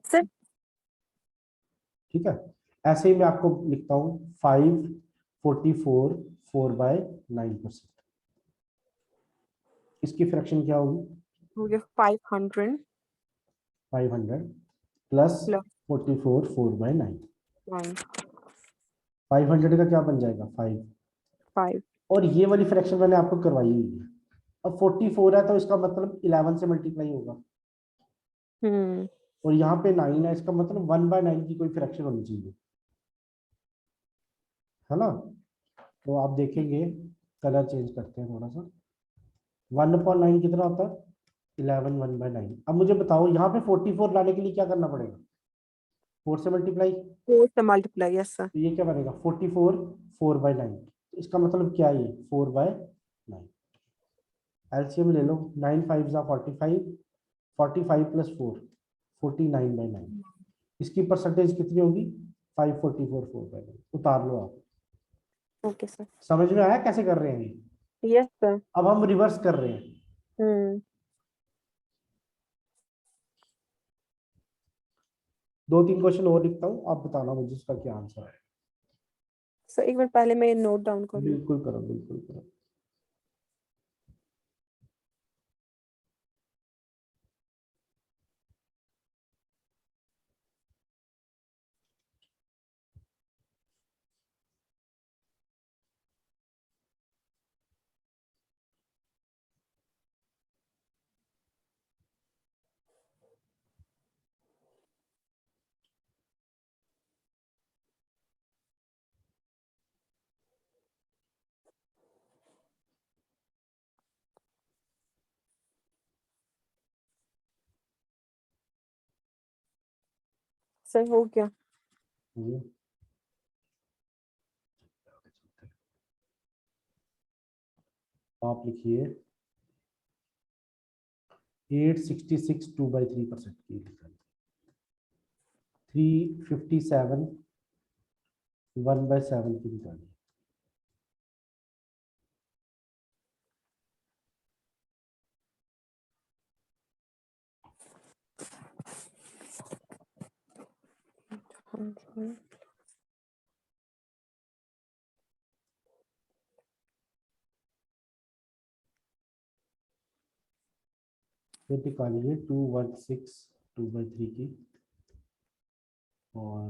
Sir ठीक है, ऐसे ही मैं आपको लिखता हूँ 544 4/9%। इसकी फ्रैक्शन क्या होगी? हो गया 500 500 प्लस प्लस 44 4/9। 9 500 का क्या बन जाएगा? 5। 5। और ये वाली फ्रैक्शन मैंने आपको करवाई हुई है। अब 44 है तो इसका मतलब 11 से मल्टीप्लाई होगा, और यहाँ पे 9 है, इसका मतलब 1/9 की कोई फ्रैक्शन होनी चाहिए, है ना? तो आप देखेंगे, कलर चेंज करते हैं थोड़ा सा। 1/9 कितना होता है? 11 1/9। अब मुझे बताओ यहाँ पे 44 लाने के लिए क्या करना पड़ेगा? 4 से मल्टीप्लाई। 4 से मल्टीप्लाई, यस सर। तो ये क्या बनेगा? 44 4/9। तो इसका मतलब क्या है? 4/9। एलसीएम ले लो, 9 5 जा 45, 45 प्लस 4 49/9। इसकी परसेंटेज कितनी होगी? 544 4/9। उतार लो आप। Okay sir. समझ में आया कैसे कर रहे हैं ये? Yes sir. अब हम रिवर्स कर रहे हैं। 2-3 क्वेश्चन और लिखता हूँ, आप बताना मुझे इसका क्या आंसर है। सर एक मिनट पहले मैं नोट डाउन कर लूँ। बिल्कुल करो, बिल्कुल करो। सर हो गया। ये आप लिखिए 866 2/3% की लिखा, 357 1/7 की निकाली। फिर निकालिए 216 2/3 की, और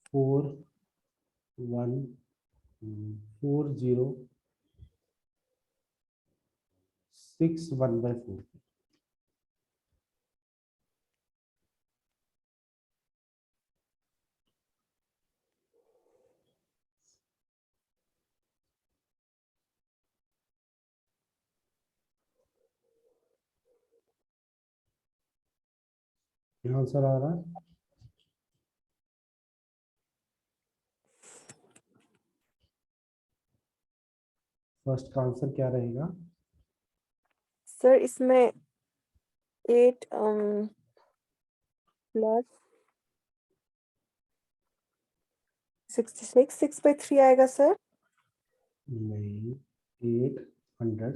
416 1/4 की। क्या आंसर आ रहा है? फर्स्ट का आंसर क्या रहेगा? सर इसमें 8 प्लस 66 6/3 आएगा सर। नहीं, 800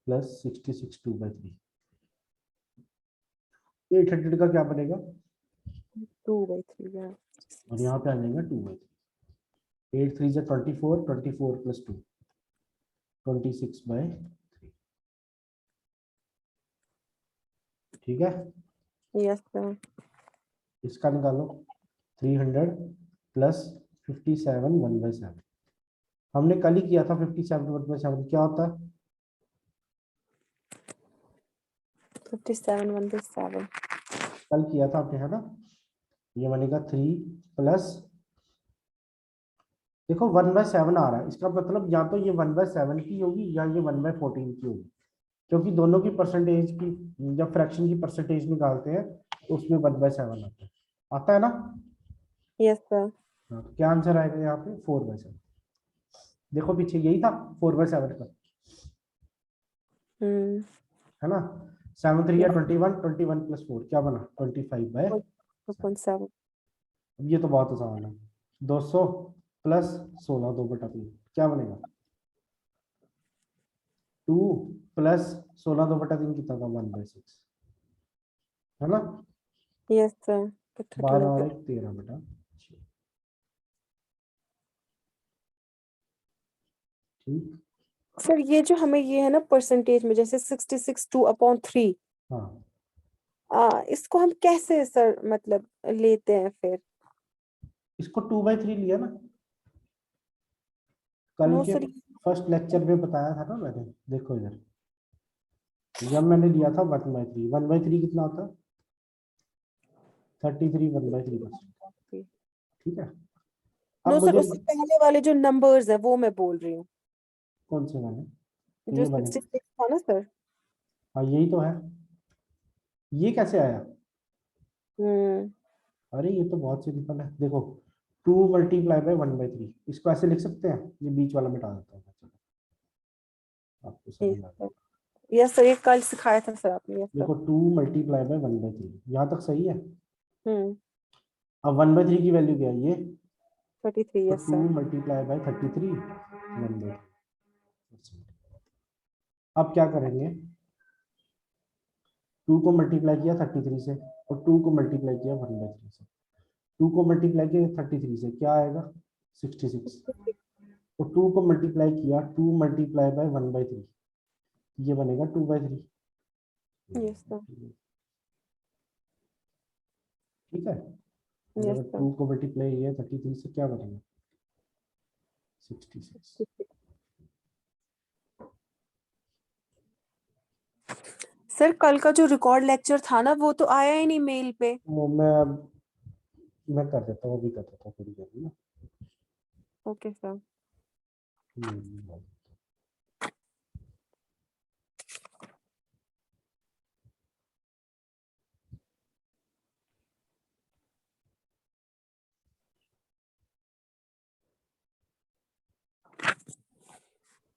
प्लस 66 2/3। 800 का क्या बनेगा? 2/3 है। और यहाँ पे आ जाएगा 2/3। 8 3 24, 24 प्लस 2 26/3। ठीक है, यस सर। इसका निकालो 300 प्लस 57 1/7। हमने कल ही किया था 57 1/7 क्या होता है? 57 1/7। कल किया था आपने, है ना? ये बनेगा 3 प्लस, देखो 1/7 आ रहा है, इसका मतलब या तो ये 1/7 की होगी या ये 1/14 की होगी, क्योंकि दोनों की परसेंटेज की, जब फ्रैक्शन की परसेंटेज निकालते हैं तो उसमें 1/7 आता है ना? Yes sir. हाँ, तो क्या आंसर आएगा यहाँ पे? 4/7। देखो पीछे यही था 4/7 का, है ना? 7 3 यस 21, 21 प्लस 4 क्या बना? 25/7। 2.7। अब ये तो बहुत आसान है। 200 प्लस 16 2/3 क्या बनेगा? 2 प्लस 16 2/3 कितना था? 1/6, है ना? यस सर, 13 12 हो और गया। 1 13 बेटा। ठीक। सर ये जो हमें ये है ना परसेंटेज में, जैसे 66 2/3, हाँ, इसको हम कैसे सर मतलब लेते हैं फिर? इसको 2/3 लिया ना, कल नो के सर। फर्स्ट लेक्चर में बताया था ना मैंने। देखो इधर, जब मैंने लिया था 1/3, 1/3 कितना होता है? 33 1/3%। ठीक है। अब नो सर, मुझे उससे पहले वाले जो नंबर्स है वो मैं बोल रही हूँ, कौन से वाले? तो जो ये बने। 66 था ना सर। हाँ, यही तो है। ये कैसे आया? हम्म। अरे ये तो बहुत सिंपल है, देखो 2 × 1/3, इसको ऐसे लिख सकते हैं, ये बीच वाला मिटा देता हूँ मैं, चलो आपको समझ आ जाएगा। यस सर, ये कल सिखाया था सर आपने। Yes sir. देखो 2 × 1/3, यहाँ तक सही है। हम्म। अब 1/3 की वैल्यू क्या है? ये 33। तो yes two sir. Multiply by 33, 1/3। अब क्या करेंगे? 2 को मल्टीप्लाई किया 33 से, और 2 को मल्टीप्लाई किया 1/3 से। 2 को मल्टीप्लाई किया 33 से, क्या आएगा? 66। और 2 को मल्टीप्लाई किया 2 मल्टीप्लाई बाय 1/3, ये बनेगा 2/3। Yes sir. ठीक है। यस अगर सर। 2 को मल्टीप्लाई किया 33 से, क्या बनेगा? 66। सर कल का जो रिकॉर्ड लेक्चर था ना, वो तो आया ही नहीं मेल पे। वो मैं कर देता हूँ, अभी कर देता हूँ थोड़ी देर में ना। Okay sir. हम्म,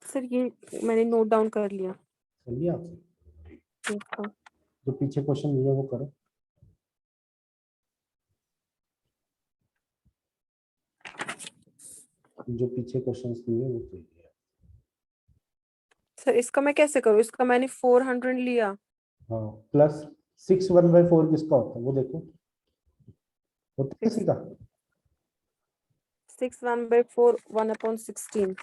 सर ये मैंने नोट डाउन कर लिया। चलिए आपसे यस सर। जो पीछे क्वेश्चन दिए वो करो। जो पीछे क्वेश्चंस दिए वो कीजिए। सर इसका मैं कैसे करूँ? इसका मैंने 400 लिया। हाँ, प्लस 6 1/4 किसका होता है वो देखो, होता है किसी 6 का? 6 1/4 1/16।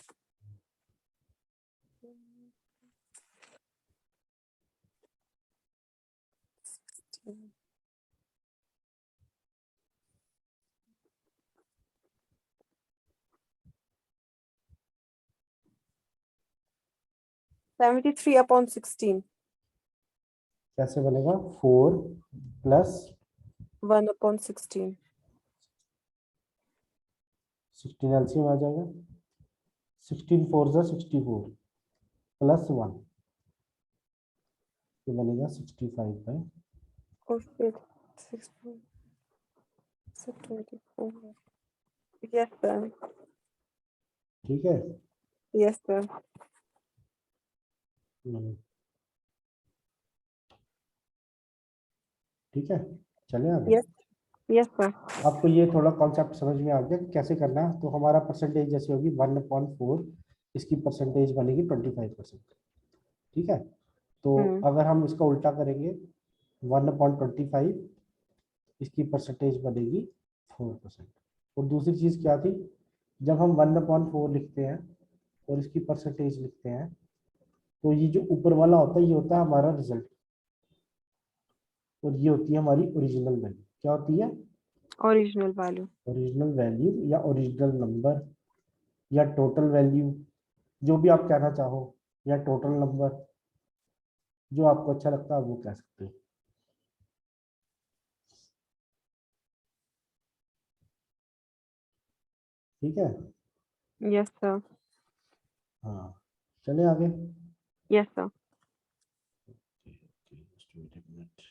73/16। कैसे बनेगा? 4 प्लस 1/16। 16 एलसीएम आ जाएगा। 16 4 जा 64 प्लस 1, ये बनेगा 65/। और फिर 6 24। Yes sir. ठीक है। Yes sir. हम्म, ठीक है, चले आगे। यस। Yes sir. आपको ये थोड़ा कॉन्सेप्ट समझ में आ गया कि कैसे करना है? तो हमारा परसेंटेज जैसे होगी 1/4, इसकी परसेंटेज बनेगी 25%। ठीक है। तो हम्म। अगर हम इसका उल्टा करेंगे, 1/25, इसकी परसेंटेज बनेगी 4%। और दूसरी चीज क्या थी? जब हम 1/4 लिखते हैं और इसकी परसेंटेज लिखते हैं, तो ये जो ऊपर वाला होता है ये होता है हमारा रिजल्ट, और ये होती है हमारी ओरिजिनल वैल्यू। क्या होती है? Original value. ओरिजिनल वैल्यू या ओरिजिनल नंबर या टोटल वैल्यू, जो भी आप कहना चाहो, या टोटल नंबर, जो आपको अच्छा लगता है वो कह सकते हैं। ठीक है। Yes sir. हाँ, चले आगे। Yes sir. Just wait a minute.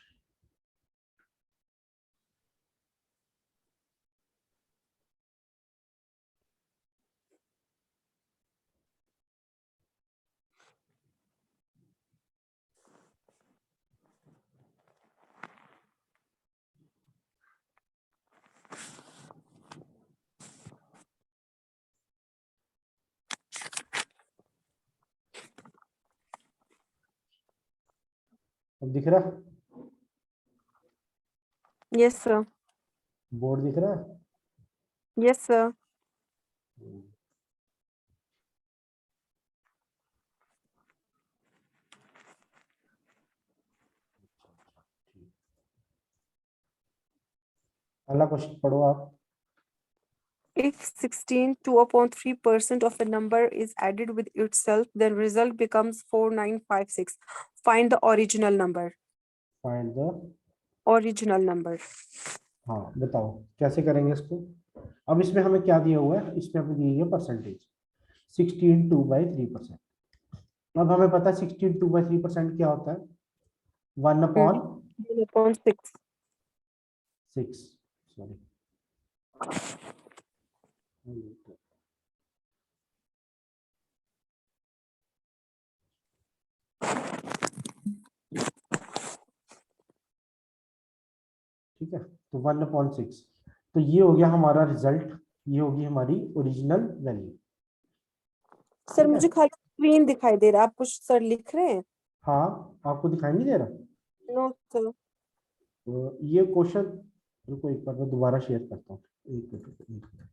अब दिख रहा है? Yes, sir. बोर्ड दिख रहा है? Yes, sir. पहला क्वेश्चन पढ़ो आप। If 16 2 upon 3% of a number is added with itself, then result becomes 4956. Find the original number. Find the, Original number. हाँ बताओ कैसे करेंगे इसको। अब इसमें हमें क्या दिया हुआ है, इसमें हमें दी है परसेंटेज 16 2/3%। अब हमें पता है 16 2/3% क्या होता है, 1/6। 1 upon 6. सॉरी, ठीक है, तो 1/6। तो ये हो गया हमारा रिजल्ट, ये होगी हमारी ओरिजिनल वैल्यू। सर ठीक है, मुझे खाली स्क्रीन दिखाई दे रहा है, आप कुछ सर लिख रहे हैं? हाँ आपको दिखाई नहीं दे रहा? No sir. तो ये क्वेश्चन, रुको एक बार मैं दोबारा शेयर करता हूँ, एक मिनट एक minute.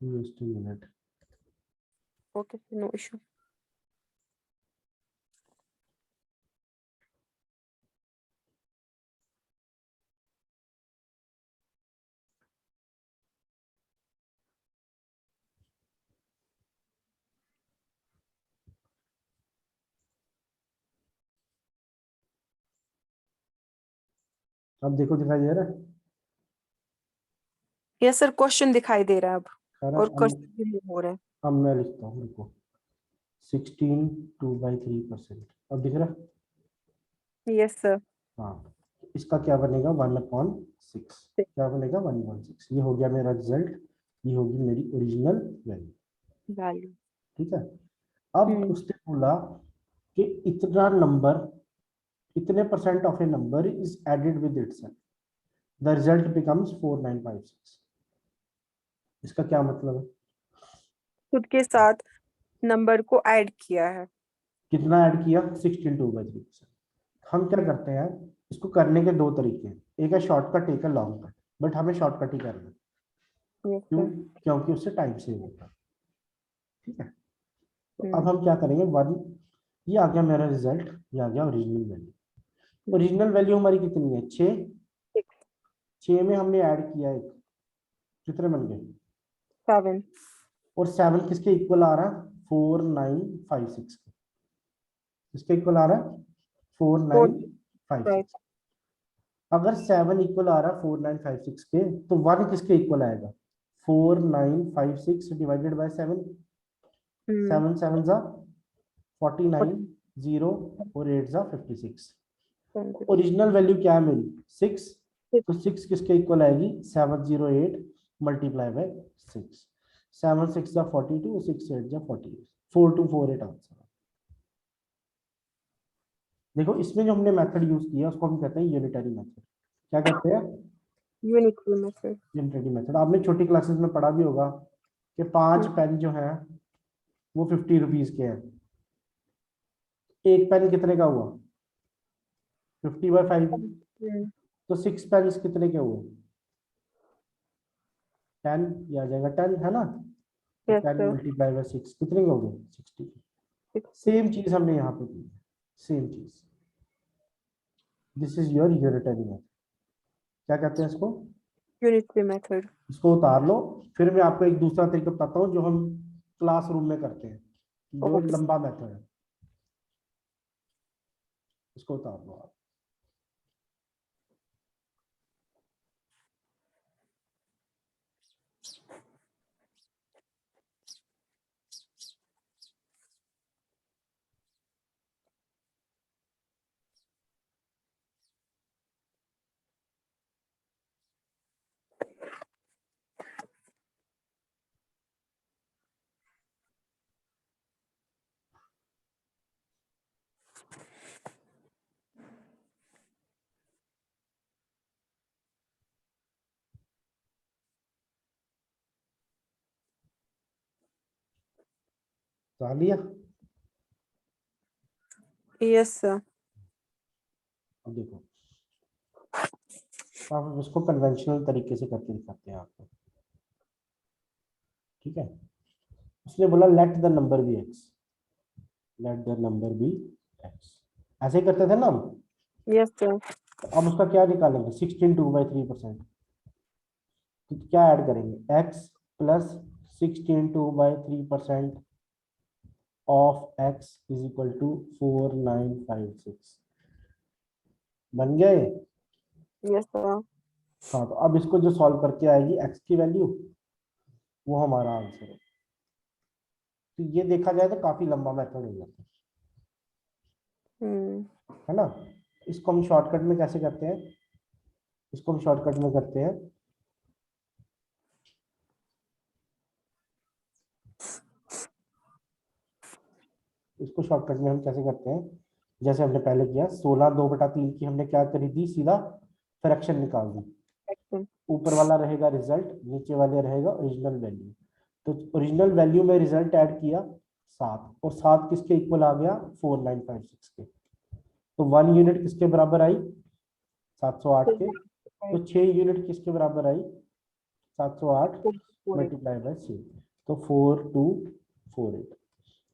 Just a minute. Okay, no issue. अब देखो दिखाई दे रहा है? यस सर, क्वेश्चन दिखाई दे रहा है अब, खैर और अब कर्सर भी मूव हो रहा है। अब मैं लिखता हूँ, रुको। 16 2/3%, अब दिख रहा है? Yes sir. हाँ, इसका क्या बनेगा, 1/6। क्या बनेगा, 1/6। ये हो गया मेरा रिजल्ट, ये होगी मेरी ओरिजिनल वैल्यू। वैल्यू। ठीक है, अब उसने बोला कि इतना नंबर, इतने percent of a number is added with itself, the result becomes 4956। इसका क्या मतलब है? खुद के साथ नंबर को ऐड किया है। कितना ऐड किया, 16 2/3%। हम क्या करते हैं, इसको करने के दो तरीके हैं, एक है शॉर्टकट, एक है लॉन्ग कट। बट हमें शॉर्टकट ही करना है, यस क्यों? सर। क्योंकि उससे टाइम सेव होता है। ठीक है, तो अब हम्म। हम क्या करेंगे, वन, ये आ गया मेरा रिजल्ट, ये आ गया ओरिजिनल वैल्यू। ओरिजिनल वैल्यू हमारी कितनी है, 6। 6 में हमने ऐड किया एक, कितने बन गए, 7। और 7 किसके इक्वल आ रहा है, 4956 के। किसके इक्वल आ रहा है, 4 5। 4956। अगर 7 इक्वल आ रहा है 4956 के, तो 1 किसके इक्वल आएगा, 4956 डिवाइडेड बाय 7। 7 7 जा 49, 0 और 8 जा 56। ओरिजिनल वैल्यू क्या है मेरी, 6। तो 6 किसके इक्वल आएगी, 708 मल्टीप्लाई बाय 6। 7 6 जा 42, 6 8 जा 48, 4248 आंसर। देखो इसमें जो हमने मेथड यूज किया उसको हम कहते हैं यूनिटरी मेथड। क्या कहते हैं, यूनिक मेथड। Unitary method. आपने छोटी क्लासेस में पढ़ा भी होगा कि 5 पेन जो है वो 50 रुपीज के हैं। एक पेन कितने का हुआ, 50/5। तो 6 पेन कितने के हुए, 10, ये आ जाएगा 10, है ना। तो यस 10 सर। मल्टीप्लाई बाय 6 कितने के हो गए, 60। 60। सेम चीज हमने यहाँ पे की है, सेम चीज। This is your unitary method. क्या कहते हैं इसको, यूनिटरी मेथड। इसको उतार लो। फिर मैं आपको एक दूसरा तरीका बताता हूँ जो हम क्लासरूम में करते हैं, जो ओके। लंबा मेथड है। इसको उतार लो आप। तो लिया। Yes, sir. अब देखो, तो आप इसको कन्वेंशनल तरीके से करके दिखाते हैं आपको, ठीक है। उसने बोला let the number be X, let the number be X, ऐसे ही करते थे ना हम। Yes, sir. तो अब उसका क्या निकालेंगे, 16 2/3%, तो क्या ऐड करेंगे, x plus 16 2/3% of x is equal to 4956, बन गया ये। Yes, sir. हाँ, तो अब इसको जो सॉल्व करके आएगी x की वैल्यू, वो हमारा आंसर है। तो ये देखा जाए तो काफी लंबा मेथड हो जाता Hmm. है ना। इसको हम शॉर्टकट में कैसे करते हैं, इसको हम शॉर्टकट में करते हैं, इसको शॉर्टकट में हम कैसे करते हैं, जैसे हमने पहले किया, 16 2/3 की हमने क्या करी थी, सीधा फ्रैक्शन निकाल दी। Action. ऊपर वाला रहेगा रिजल्ट, नीचे वाले रहेगा ओरिजिनल वैल्यू। तो ओरिजिनल वैल्यू में रिजल्ट ऐड किया 7, और 7 किसके इक्वल आ गया, 4956 के। तो 1 यूनिट किसके बराबर आई, 708 के। तो 6 यूनिट किसके बराबर आई, 708 मल्टीप्लाई बाय 6, तो 4248।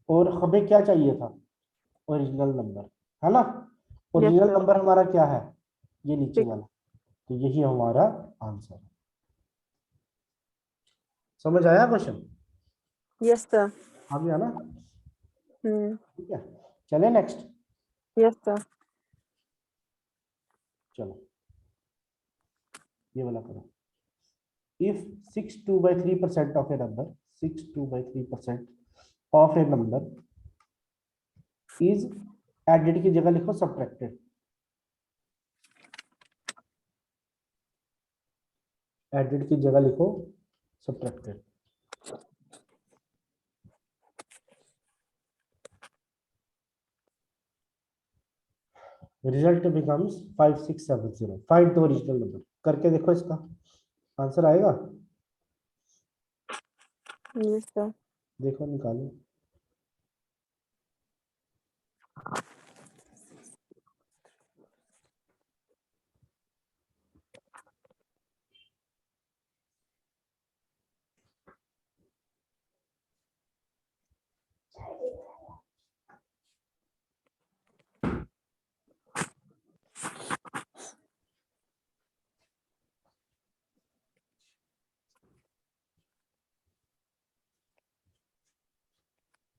और हमें क्या चाहिए था, ओरिजिनल नंबर, है ना। Yes, original sir. नंबर हमारा क्या है, ये नीचे Six. वाला, तो यही हमारा आंसर है। समझ आया क्वेश्चन, Yes, sir. आ गया ना, Hmm. ठीक है। चले नेक्स्ट, Yes, sir. चलो ये वाला करो। If 62/3% of a number, 62/3% of a number is, added की जगह लिखो सब्ट्रैक्टेड, एडेड की जगह लिखो subtracted, result becomes 5670, find the original number. करके देखो, इसका आंसर आएगा, Yes, sir. देखो निकालो।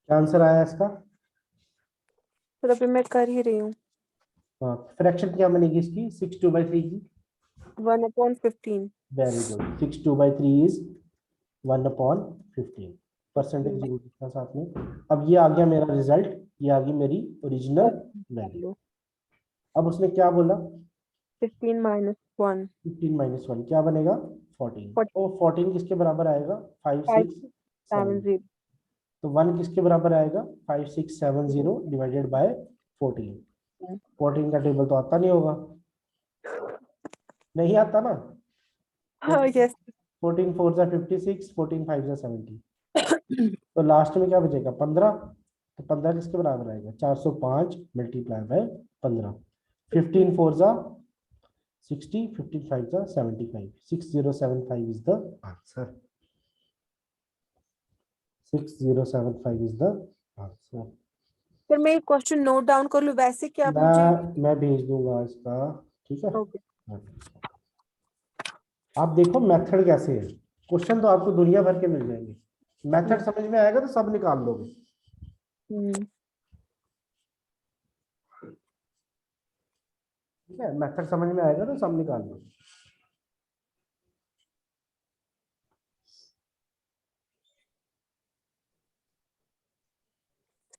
क्या आंसर आया इसका, सर अभी मैं कर ही रही हूँ। हाँ, फ्रैक्शन क्या बनेगी इसकी, 62/3 की, 1/15. वेरी गुड, 62/3 इज 1/15, परसेंटेज जरूर लिखना साथ में। अब ये आ गया मेरा रिजल्ट, ये आ गई मेरी ओरिजिनल वैल्यू। Value. अब उसने क्या बोला, 15 minus 1. 15 - 1 क्या बनेगा, 14। 40. और 14 किसके बराबर आएगा, 567। 5670. तो 1 किसके बराबर आएगा, 5670 डिवाइडेड बाय 14। 14 का टेबल तो आता नहीं होगा, नहीं आता ना। हाँ, yes. 14 4 जा 56, 14 5 जा 70, तो लास्ट में क्या बचेगा, 15। तो 15 किसके बराबर आएगा, 405 मल्टीप्लाई बाय 15। 15 4 जा 60, 15 5 जा 75, 6075 is the answer, 6075 is the answer. Sir मैं एक क्वेश्चन नोट डाउन कर लूँ, वैसे कि आप मुझे। मैं भेज दूंगा इसका, ठीक है। ओके. आप देखो मेथड कैसे है, क्वेश्चन तो आपको दुनिया भर के मिल जाएंगे, मेथड समझ में आएगा तो सब निकाल लोगे, ठीक है। मेथड समझ में आएगा तो सब निकाल लोगे।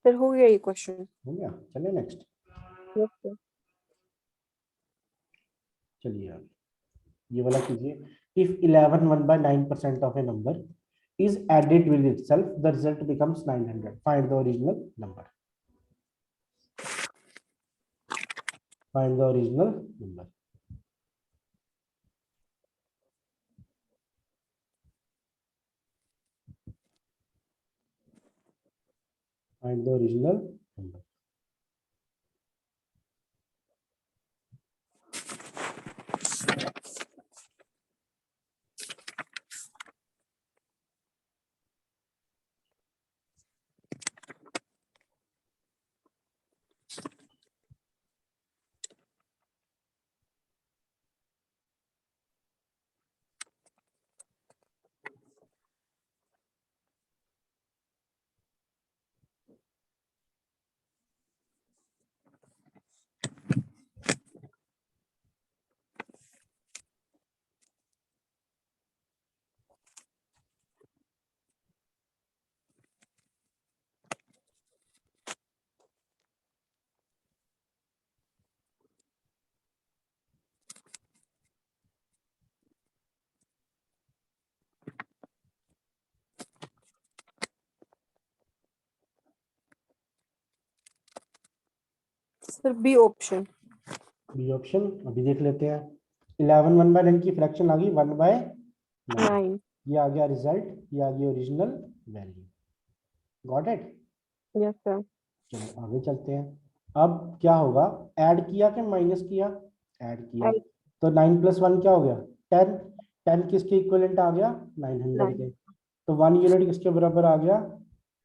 सर हो गया ये क्वेश्चन. हो गया, चलिए नेक्स्ट, यस सर. चलिए आप ये वाला कीजिए। If 11 1/9% of a number is added with itself, the result becomes 900, find the original number, find the original number। Find the original number. Sir B option. B option अभी देख लेते हैं। 11 1/9 की फ्रैक्शन आ गई 1/9। 9। ये आ गया रिजल्ट, ये आ गई original value. Got it. Yes sir. चलो आगे चलते हैं। अब क्या होगा, ऐड किया कि माइनस किया? ऐड किया। तो 9 + 1 क्या हो गया? 10। 10 किसके इक्विवेलेंट आ गया? 900 के। 9। तो 1 यूनिट किसके बराबर आ गया?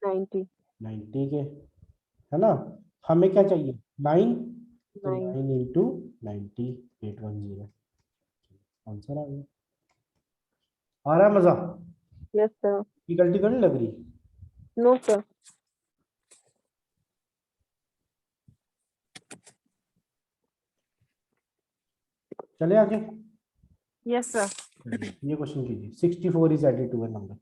90। 90 के, है ना। हमें क्या यस। चाहिए? 9। तो 9। 9 इंटू 90, 810। आंसर आ गया। आ रहा है मजा? Yes sir. डिफिकल्टी तो नहीं लग रही? No sir. चले आगे। Yes sir. ये क्वेश्चन कीजिए। 64 is added to a number.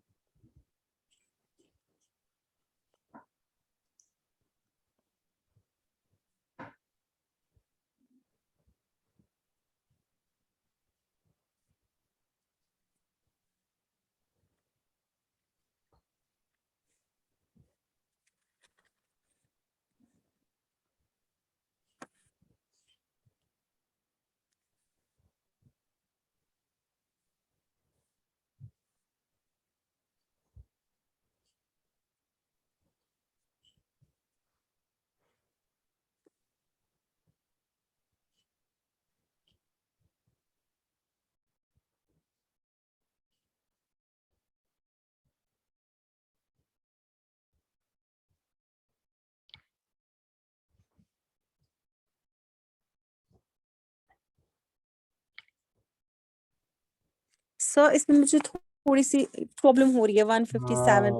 Sir इसमें मुझे थोड़ी सी प्रॉब्लम हो रही है। 157।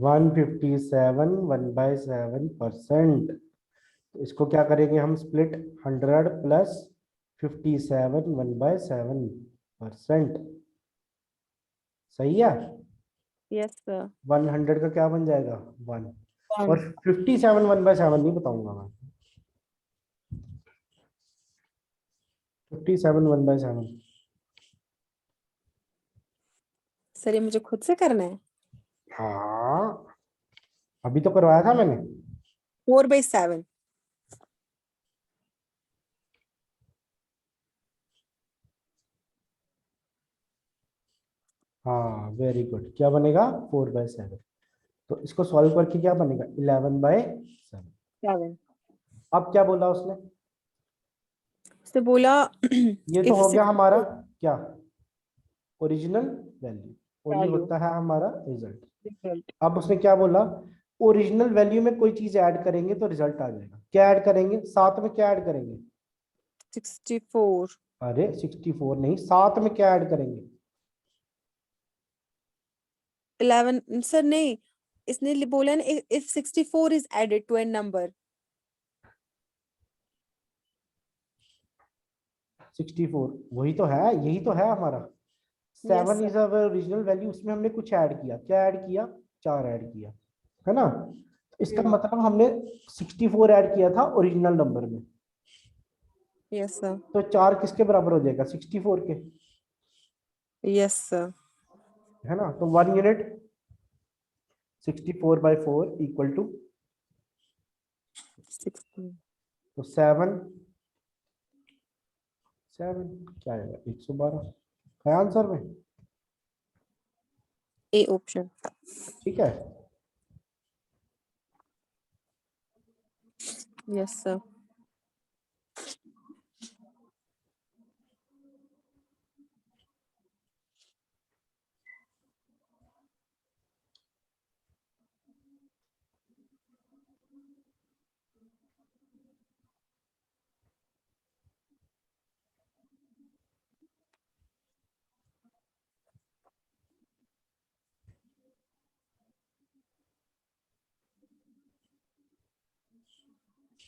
157 1/7%। तो इसको क्या करेंगे हम? Split 100 plus 57 1/7%। सही है। Yes sir. 100 का क्या बन जाएगा? 1। 1। और 57 1/7 नहीं बताऊंगा मैं। 57 1/7। सर ये मुझे खुद से करना है। हाँ, अभी तो करवाया था मैंने। 4/7। हाँ वेरी गुड। क्या बनेगा? 4/7। तो इसको सॉल्व करके क्या बनेगा? 11/7। 7। अब क्या बोला उसने? उसने बोला ये तो इफ हो गया 60 हमारा क्या? Original value. और ये वैल्यू होता है हमारा रिजल्ट। रिजल्ट अब उसने क्या बोला? ओरिजिनल वैल्यू में कोई चीज ऐड करेंगे तो रिजल्ट आ जाएगा। क्या ऐड करेंगे? साथ में क्या ऐड करेंगे? 64। अरे 64 नहीं, साथ में क्या ऐड करेंगे? 11 सर नहीं। इसने बोला ना if 64 is added to an number. 64 वही तो है, यही तो है हमारा। Yes 7 sir. Is our original value. उसमें हमने कुछ ऐड किया। क्या ऐड किया? 4 ऐड किया, है ना। तो इसका मतलब हमने 64 ऐड किया था ओरिजिनल नंबर में। Yes sir. तो 4 किसके बराबर हो जाएगा? 64 के, यस सर। है ना। तो 1 यूनिट 64/4 इक्वल टू 16। तो 7 7 क्या आएगा? 112 है आंसर में। A option. ठीक है। Yes, sir.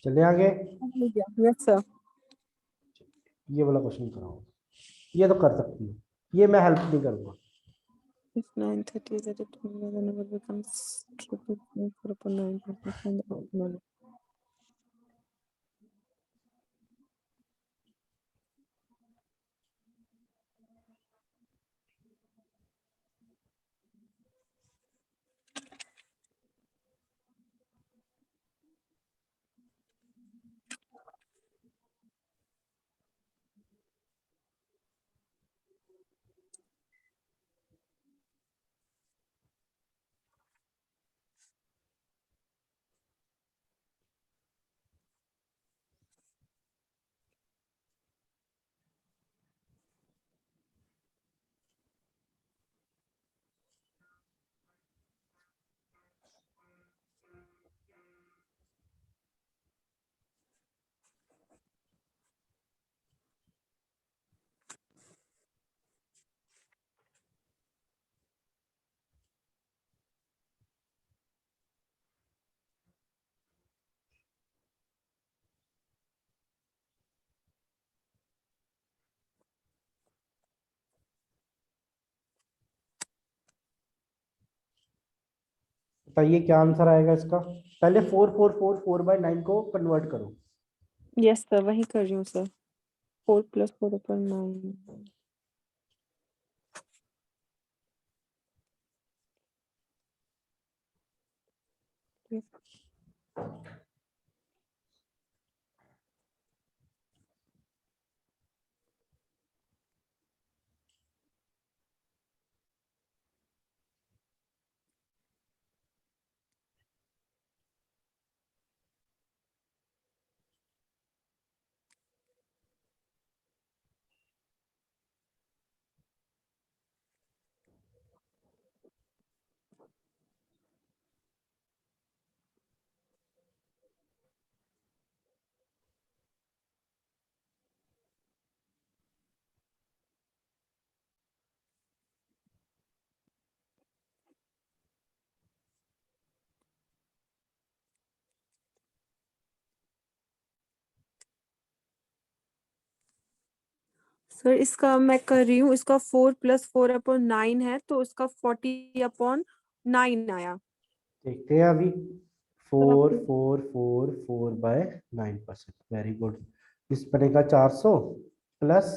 चले आगे। Yes, sir. ये वाला क्वेश्चन कराओ, ये तो कर सकती है, ये मैं हेल्प नहीं करूंगा। If 930 is added to the number becomes triple 4 upon 9. Find the number. बताइए क्या आंसर आएगा इसका। पहले 4 4 4 4/9 को कन्वर्ट करो। Yes, sir. वही कर रही हूँ, sir. 4 plus 4 upon 9. Yep. Sir इसका मैं कर रही हूँ, इसका 4 plus 4 upon 9 है, तो इसका 40 upon 9 आया। देखते हैं अभी। सर 4 आपको 4 4 4/9%, वेरी गुड। इस बनेगा 400 प्लस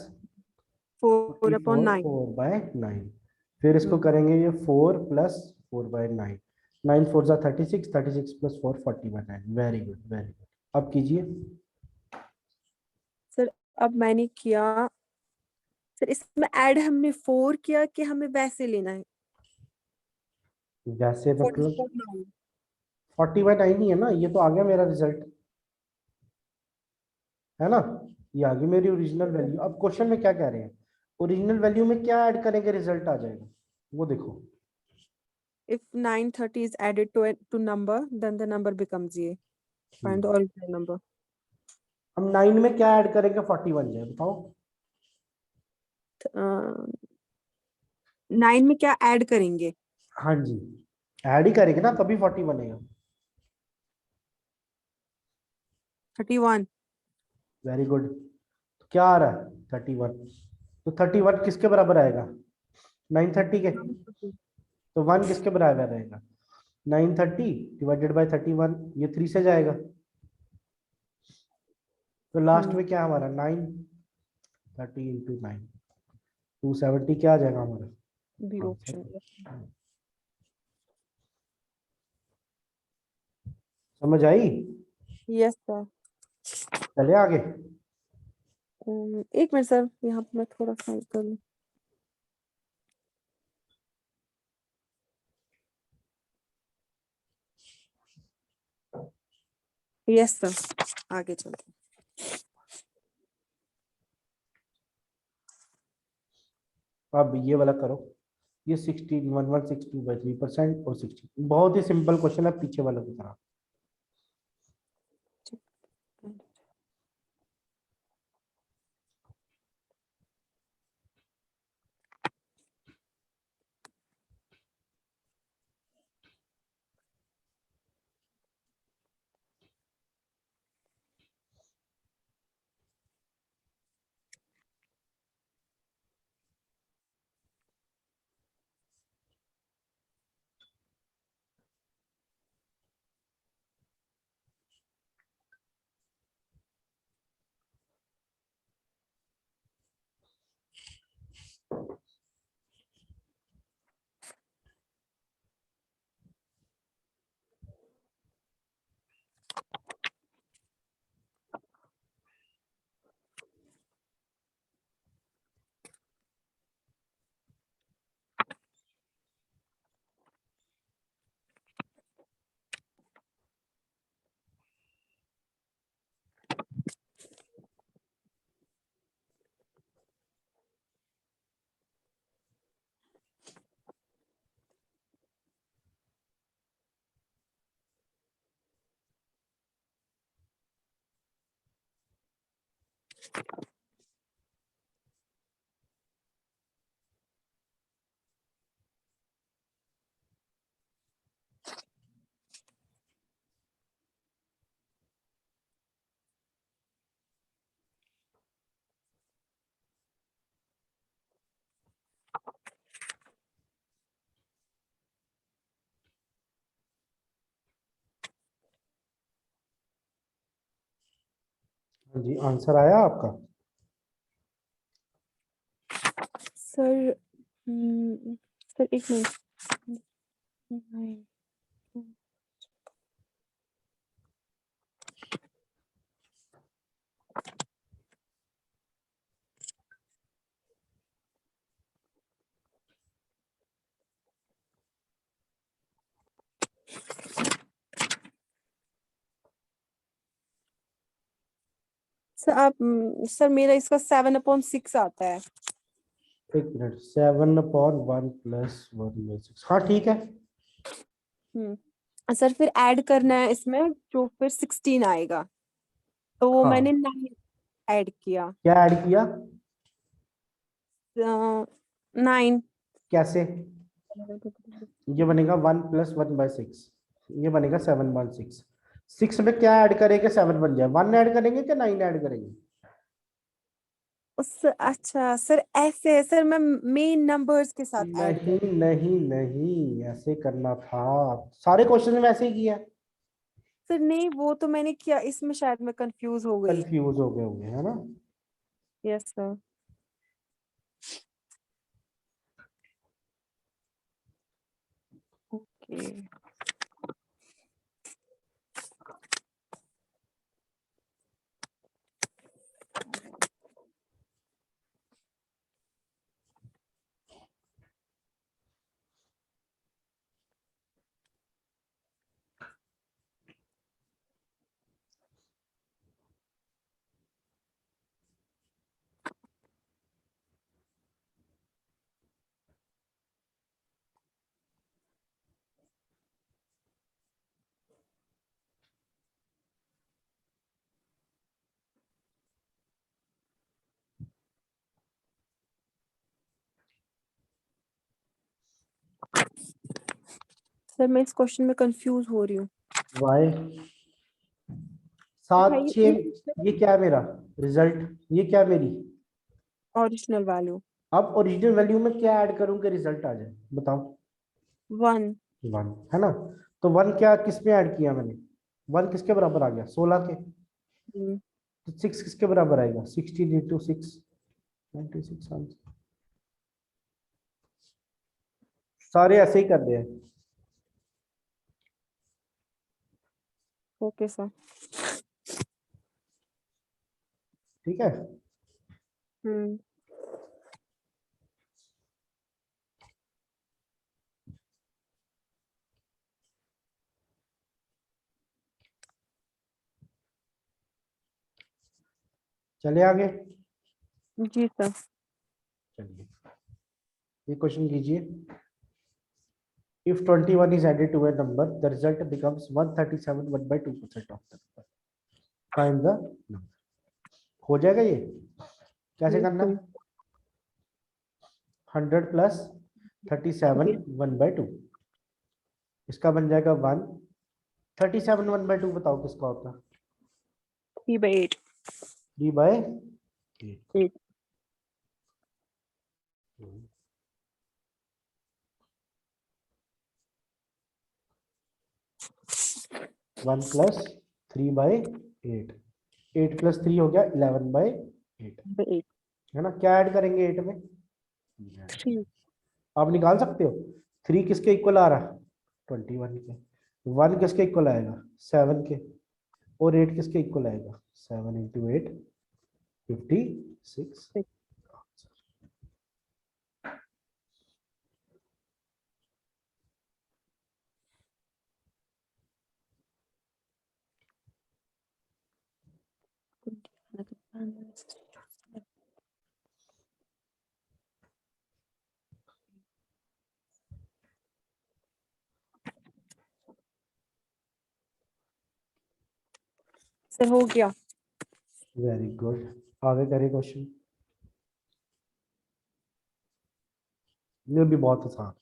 4 upon 44 9. 4/9। फिर इसको हम्म करेंगे ये 4 प्लस 4/9, 9 4 जा 36, 36 plus 4 40/9। Very good very good. अब कीजिए। सर अब मैंने किया। सर इसमें ऐड हमने 4 किया कि हमें वैसे लेना है? वैसे 40 मतलब upon 9. 40/9 ही है ना, ये तो आ गया मेरा रिजल्ट, है ना। ये आ गई मेरी ओरिजिनल वैल्यू। अब क्वेश्चन में क्या कह रहे हैं, ओरिजिनल वैल्यू में क्या ऐड करेंगे रिजल्ट आ जाएगा, वो देखो। If 930 is added to number, then the number becomes ये. Find the hmm. original number. हम 9 में क्या ऐड करेंगे 40 बन जाए, बताओ। 9 में क्या ऐड करेंगे? हाँ जी, ऐड ही करेंगे ना तभी 40 बनेगा। 31. Very good. तो क्या आ रहा है 31, तो 31 किसके बराबर आएगा 930 के, तो 1 किसके बराबर रहेगा 930 डिवाइडेड बाय 31, ये 3 से जाएगा। तो लास्ट में क्या हमारा 930 इंटू 9, 270 क्या आ जाएगा हमारा बी ऑप्शन. आंसर। समझ आई। Yes sir. चले आगे। एक मिनट सर, यहाँ पे मैं थोड़ा सा कर लूँ. Yes sir. आगे चलते हैं। अब ये वाला करो, ये 16 1162/3% और 16, बहुत ही सिंपल क्वेश्चन है पीछे वाले की तरह। हाँ जी, आंसर आया आपका? सर सर एक मिनट। सर आप सर मेरा इसका 7/6 आता है। एक मिनट, 7/1 + 1/6, हाँ ठीक है। सर फिर ऐड करना है इसमें जो फिर 16 आएगा, तो वो हाँ, मैंने 9 ऐड किया। क्या ऐड किया? 9। कैसे? ये बनेगा 1 + 1/6, ये बनेगा 7/6। 6 में क्या ऐड करेंगे 7 बन जाए, 1 ऐड करेंगे क्या 9 ऐड करेंगे? उस अच्छा सर ऐसे है सर, मैं मेन नंबर्स के साथ ऐड कर। नहीं नहीं नहीं, ऐसे करना था, सारे क्वेश्चन में वैसे ही किया। सर नहीं, वो तो मैंने किया, इसमें शायद मैं कंफ्यूज हो गई। कंफ्यूज हो गए होंगे, है ना? Yes sir. ओके सर, मैं इस क्वेश्चन में कंफ्यूज हो रही हूँ। वाई? 7 दिखाइए 6, ये क्या है मेरा रिजल्ट, ये क्या है मेरी? ओरिजिनल वैल्यू अब ओरिजिनल वैल्यू में क्या ऐड करूं कि रिजल्ट आ जाए, बताओ? 1। 1, है ना? तो 1 क्या किस में ऐड किया मैंने? 1 किसके बराबर आ गया, 16 के। तो 6 किसके बराबर आएगा, 16 × 6, 96 आंसर। सारे ऐसे ही कर रहे हैं। Okay sir. ठीक है। हम्म चले आगे। जी सर। चलिए ये क्वेश्चन कीजिए। If 21 is added to a number, the result becomes 137 1 by 2% of the number. Find the number. हो जाएगा ये? कैसे करना है? 100 प्लस 37 1 by 2, इसका बन जाएगा 1। 37 1 by 2 बताओ किसका होता है? 3/8। 3 by 8। 8। 1 plus 3 by 8। 8 प्लस 3 हो गया 11 by 8, 8। है ना? क्या ऐड करेंगे 8 में? 3। आप निकाल सकते हो। 3 किसके इक्वल आ रहा? 21 के। 1 किसके इक्वल आएगा? 7 के। और 8 किसके इक्वल आएगा? 7 इंटू 8 56। सर हो गया। Very good. आगे करें क्वेश्चन। ये भी बहुत आसान।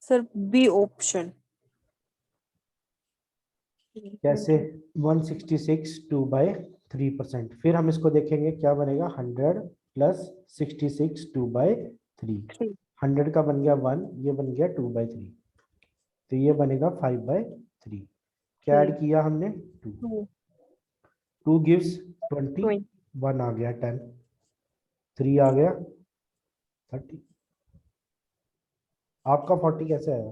Sir B option. कैसे? 166 2 बाय 3%। फिर हम इसको देखेंगे क्या बनेगा। 100 प्लस 66 2 बाय 3। 3। 100 का बन गया 1, ये बन गया 2 बाय 3, तो ये बनेगा 5 बाय 3। क्या ऐड किया हमने? 2। 2। 2 गिव्स 20, 20। 1 आ गया 10, 3 आ गया 30। आपका 40 कैसे आया?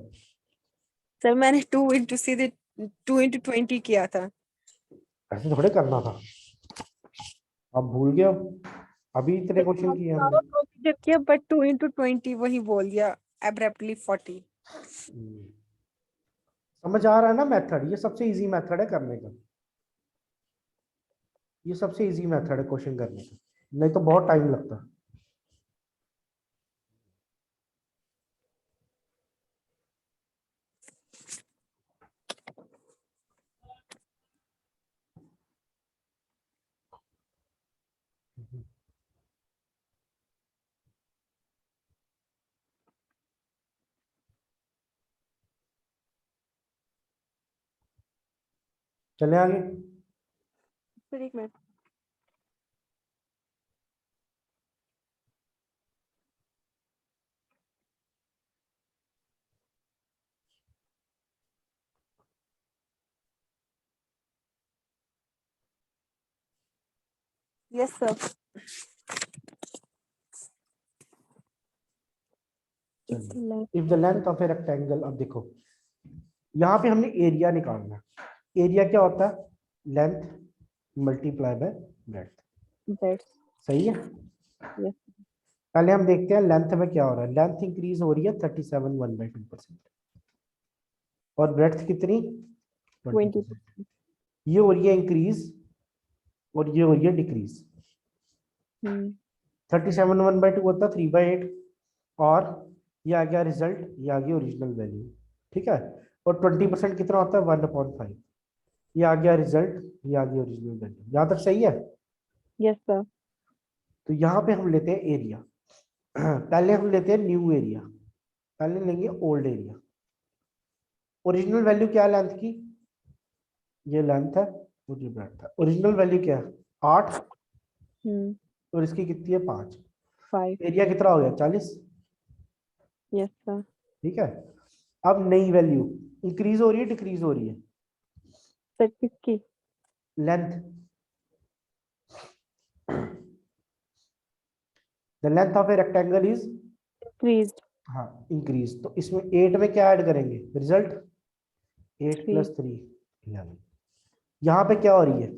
सर मैंने 2 इंटू सीधे 2 इंटू 20 किया था। ऐसे थोड़े करना था, आप भूल गए हो? अभी इतने क्वेश्चन किए हमने। प्रोसीजर किया बट 2 इंटू 20 वही बोल दिया एब्रप्टली 40। समझ आ रहा है ना मेथड? ये सबसे इजी मेथड है करने का। ये सबसे इजी मेथड है क्वेश्चन करने का, नहीं तो बहुत टाइम लगता है। चले आगे। फिर एक मिनट। Yes sir. चलिए, if the length of a rectangle, अब देखो यहाँ पे हमने एरिया निकालना है। एरिया क्या होता है? Length multiply by breadth. सही है। यस। पहले हम देखते हैं लेंथ में क्या हो रहा है। लेंथ इंक्रीज हो रही है 37 1 by 2%, और ब्रेड्थ कितनी? 20। 20%। ये हो रही है इंक्रीज और ये हो रही है डिक्रीज। 37 1 by 2 होता है 3 by 8, और ये आ गया रिजल्ट, ये आ गया ओरिजिनल वैल्यू। ठीक है, और 20% कितना होता है 1/5। ये आ गया रिजल्ट, ये आ गया ओरिजिनल वैल्यू, यहाँ तक सही है। Yes sir. तो यहाँ पे हम लेते हैं एरिया। पहले हम लेते हैं न्यू एरिया, पहले लेंगे ओल्ड एरिया। ओरिजिनल वैल्यू क्या है लेंथ की, ये लेंथ है और ये ब्रेड्थ है। ओरिजिनल वैल्यू क्या है 8 और इसकी कितनी है 5। 5। एरिया कितना हो गया 40। Yes sir. ठीक है, अब नई वैल्यू इंक्रीज हो रही है डिक्रीज हो रही है, सर किसकी? Length. The length of a rectangle is, increased. हाँ इंक्रीज। तो इसमें 8 में क्या ऐड करेंगे रिजल्ट, 8 3। + 3 11। यहाँ पे क्या हो रही है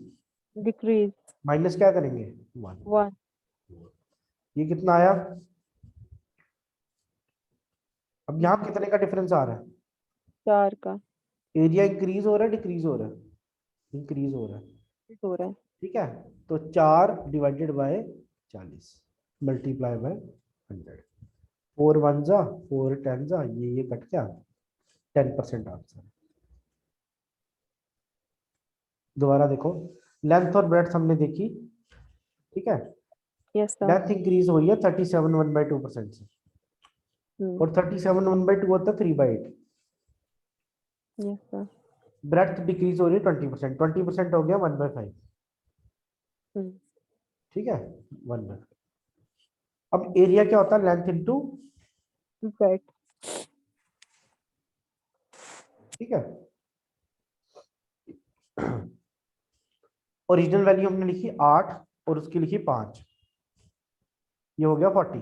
डिक्रीज। माइनस क्या करेंगे 1। 1। ये कितना आया, अब यहाँ कितने का डिफरेंस आ रहा है, 4 का एरिया इंक्रीज हो रहा है डिक्रीज हो रहा है, इंक्रीज हो रहा है। हो रहा है। ठीक है, तो 4 डिवाइडेड बाय 40 मल्टीप्लाई बाय 100। 4 1 जा 4 10 जा, ये कट गया, 10% आंसर। दोबारा देखो, लेंथ और ब्रेड्थ हमने देखी। ठीक है, यस सर। लेंथ इंक्रीज हुई है 37 1/2% से, और 37 1/2 होता है 3/8। Yes sir. ब्रेड्थ डिक्रीज हो रही है 20%, 20% हो गया 1/5। ठीक है 1/5। अब एरिया क्या होता है लेंथ इंटू, ब्रेड। ठीक है, ओरिजिनल वैल्यू हमने लिखी 8 और उसकी लिखी 5, ये हो गया 40।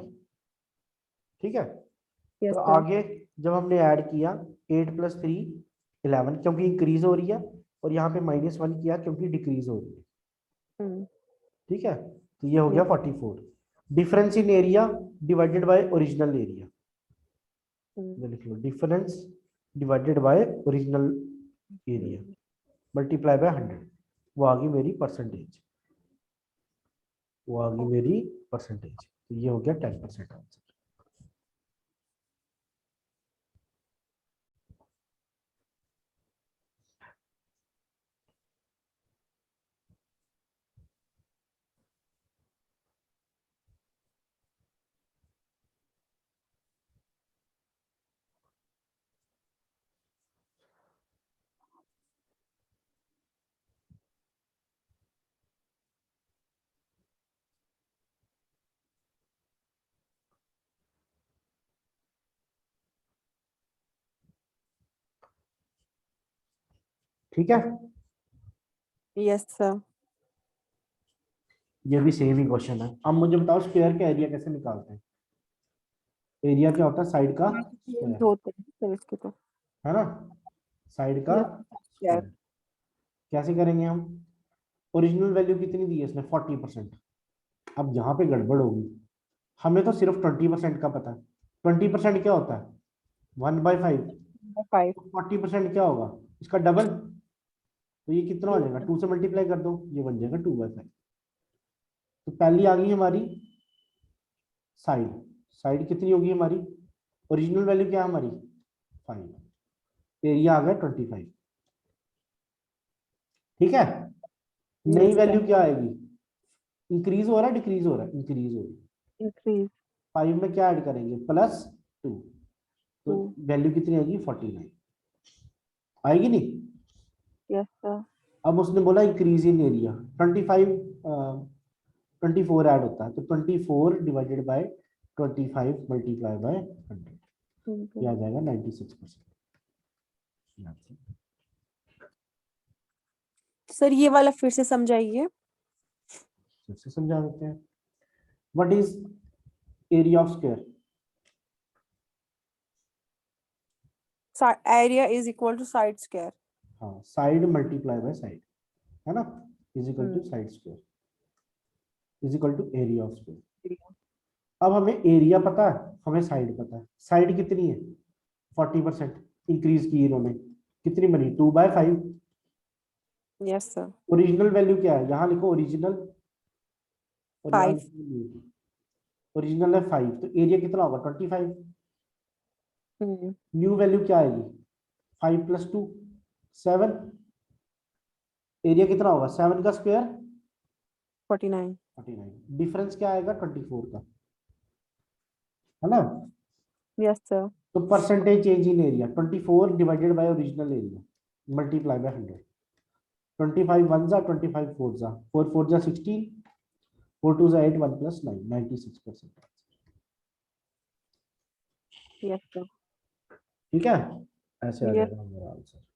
ठीक है, यस तो सर। आगे जब हमने ऐड किया 8 + 3 11, क्योंकि इंक्रीज हो रही है, और यहाँ पे -1 किया क्योंकि डिक्रीज हो रही है। ठीक है, तो ये हो गया 44। Difference in area divided by original area, लिख लो difference divided by original area multiply by 100। वो आ गई मेरी परसेंटेज, वो आ गई मेरी परसेंटेज। तो ये हो गया 10% आंसर। ठीक है, यस सर। ये भी सेम ही क्वेश्चन है। अब मुझे बताओ स्क्वायर का एरिया कैसे निकालते हैं। एरिया क्या होता है साइड का स्क्वायर, होते हैं सर इसके तो। है ना, साइड का यस सर। स्क्वायर। कैसे करेंगे हम, ओरिजिनल वैल्यू कितनी दी है इसने 40%। अब यहाँ पे गड़बड़ होगी, हमें तो सिर्फ 20% का पता है। 20% क्या होता है 1/5, 5। 40% क्या होगा इसका डबल। तो ये कितना हो जाएगा 2 से मल्टीप्लाई कर दो, ये बन जाएगा 2/5। तो पहली आ गई हमारी साइड, साइड कितनी होगी हमारी, ओरिजिनल वैल्यू क्या है हमारी 5, एरिया आ गया 25। ठीक है, नई यस वैल्यू सर। क्या आएगी, इंक्रीज हो रहा है डिक्रीज हो रहा है, इंक्रीज हो रही है। इंक्रीज। 5 में क्या ऐड करेंगे +2, तो 2। वैल्यू कितनी आएगी 49, आएगी नहीं। Yes sir. अब उसने बोला इंक्रीज इन एरिया 25, 24 ऐड होता है, तो 24 डिवाइडेड बाय 25 मल्टीप्लाई बाय 100, ये आ जाएगा 96%। सर ये वाला फिर से समझाइए। फिर से समझा देते हैं। What is area of square, area is equal to side square. हाँ साइड मल्टीप्लाई बाय साइड, है ना, is equal to side square is equal to area of square. अब हमें एरिया पता है, हमें साइड पता है। साइड कितनी है 40% इंक्रीज की इन्होंने, कितनी बनी 2/5। Yes sir. ओरिजिनल वैल्यू क्या है, यहाँ लिखो ओरिजिनल, और यहाँ 5। लिखो न्यू। ओरिजिनल है 5, तो एरिया कितना होगा 25। न्यू वैल्यू क्या आएगी 5 प्लस 2 7, एरिया कितना होगा 7 का स्क्वायर 49. 49, डिफरेंस क्या आएगा 24 का, है ना। Yes, sir. तो percentage change in area 24 divided by original area multiply by 100, 25 1 जा 25 4 जा 4 4 जा 16, 4 2 जा 8, 1 प्लस 9, 96%। Yes, sir. ठीक है, ऐसे आ Yes. जाएगा हमारा आंसर।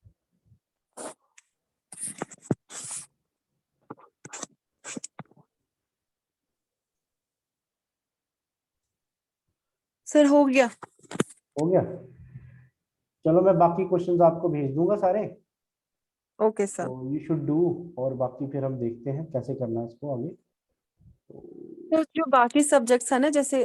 सर हो गया. हो गया, चलो मैं बाकी क्वेश्चंस आपको भेज दूंगा सारे, Okay, sir. तो यू शुड डू, और बाकी फिर हम देखते हैं कैसे करना है इसको आगे। तो जो बाकी सब्जेक्ट्स है ना, जैसे